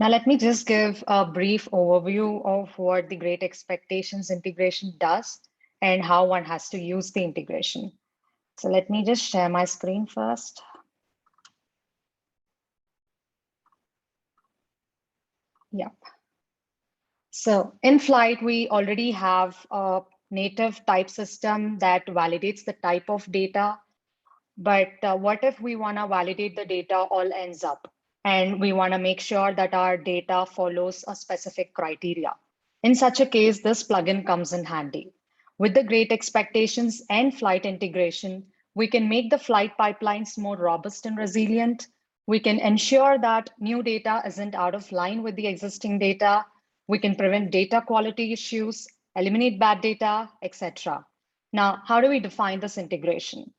Now, let me just give a brief overview of what the Great Expectations integration does and how one has to use the integration. So let me just share my screen first. Yep. So in Flyte, we already have a native type system that validates the type of data. But what if we want to validate the data all ends up and we want to make sure that our data follows a specific criteria? In such a case, this plugin comes in handy. With the Great Expectations and Flyte integration, we can make the Flyte pipelines more robust and resilient. We can ensure that new data isn't out of line with the existing data. We can prevent data quality issues, eliminate bad data, etc. Now, how do we define this integration?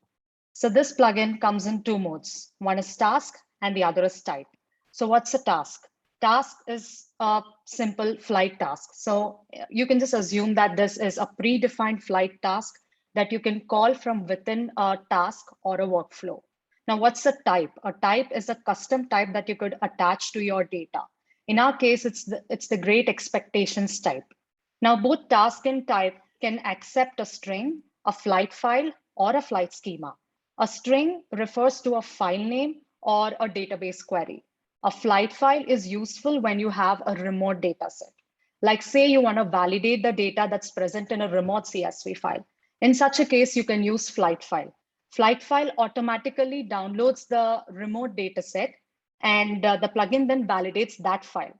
So this plugin comes in two modes. One is task and the other is type. So what's a task? Task is a simple Flyte task. So you can just assume that this is a predefined Flyte task that you can call from within a task or a workflow. Now, what's a type? A type is a custom type that you could attach to your data. In our case, it's the Great Expectations type. Now, both task and type can accept a string, a Flyte file, or a Flyte schema. A string refers to a file name or a database query. A Flyte file is useful when you have a remote data set. Like say you want to validate the data that's present in a remote CSV file. In such a case, you can use Flyte file. Flyte file automatically downloads the remote data set and the plugin then validates that file.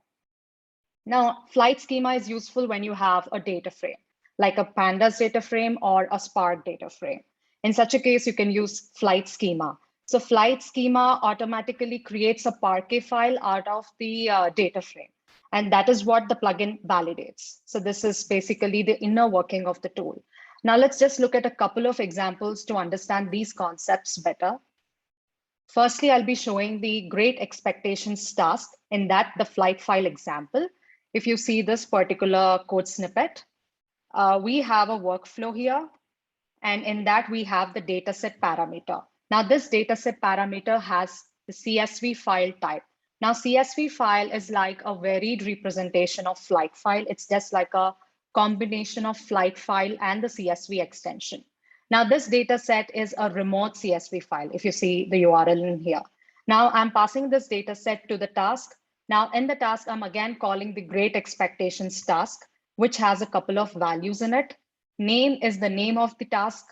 Now, Flyte schema is useful when you have a data frame, like a pandas data frame or a Spark data frame. In such a case, you can use Flyte schema. So Flyte schema automatically creates a Parquet file out of the data frame. And that is what the plugin validates. So this is basically the inner working of the tool. Now let's just look at a couple of examples to understand these concepts better. Firstly, I'll be showing the Great Expectations task, in that the Flyte file example. If you see this particular code snippet, we have a workflow here. And in that, we have the dataset parameter. Now, this dataset parameter has the CSV file type. Now, CSV file is like a varied representation of Flyte file. It's just like a combination of Flyte file and the CSV extension. Now, this dataset is a remote CSV file, if you see the URL in here. Now, I'm passing this dataset to the task. Now, in the task, I'm again calling the Great Expectations task, which has a couple of values in it. Name is the name of the task.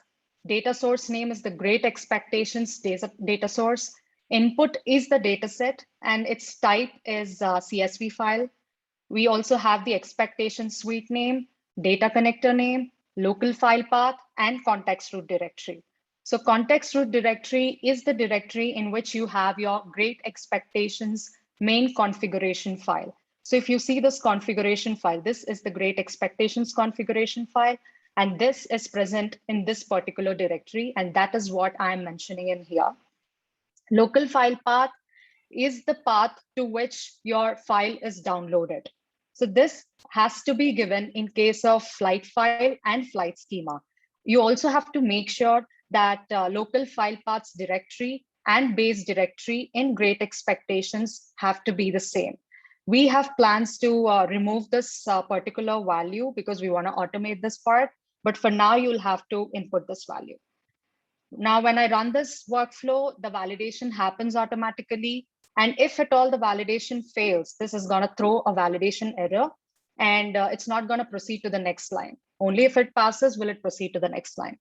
Data source name is the Great Expectations data source. Input is the data set and its type is CSV file. We also have the expectation suite name, data connector name, local file path, and context root directory. So context root directory is the directory in which you have your Great Expectations main configuration file. So if you see this configuration file, this is the Great Expectations configuration file. And this is present in this particular directory. And that is what I'm mentioning in here. Local file path is the path to which your file is downloaded. So this has to be given in case of Flyte file and Flyte schema. You also have to make sure that local file paths directory and base directory in Great Expectations have to be the same. We have plans to remove this particular value because we want to automate this part. But for now, you'll have to input this value. Now, when I run this workflow, the validation happens automatically. And if at all the validation fails, this is going to throw a validation error and it's not going to proceed to the next line. Only if it passes will it proceed to the next line.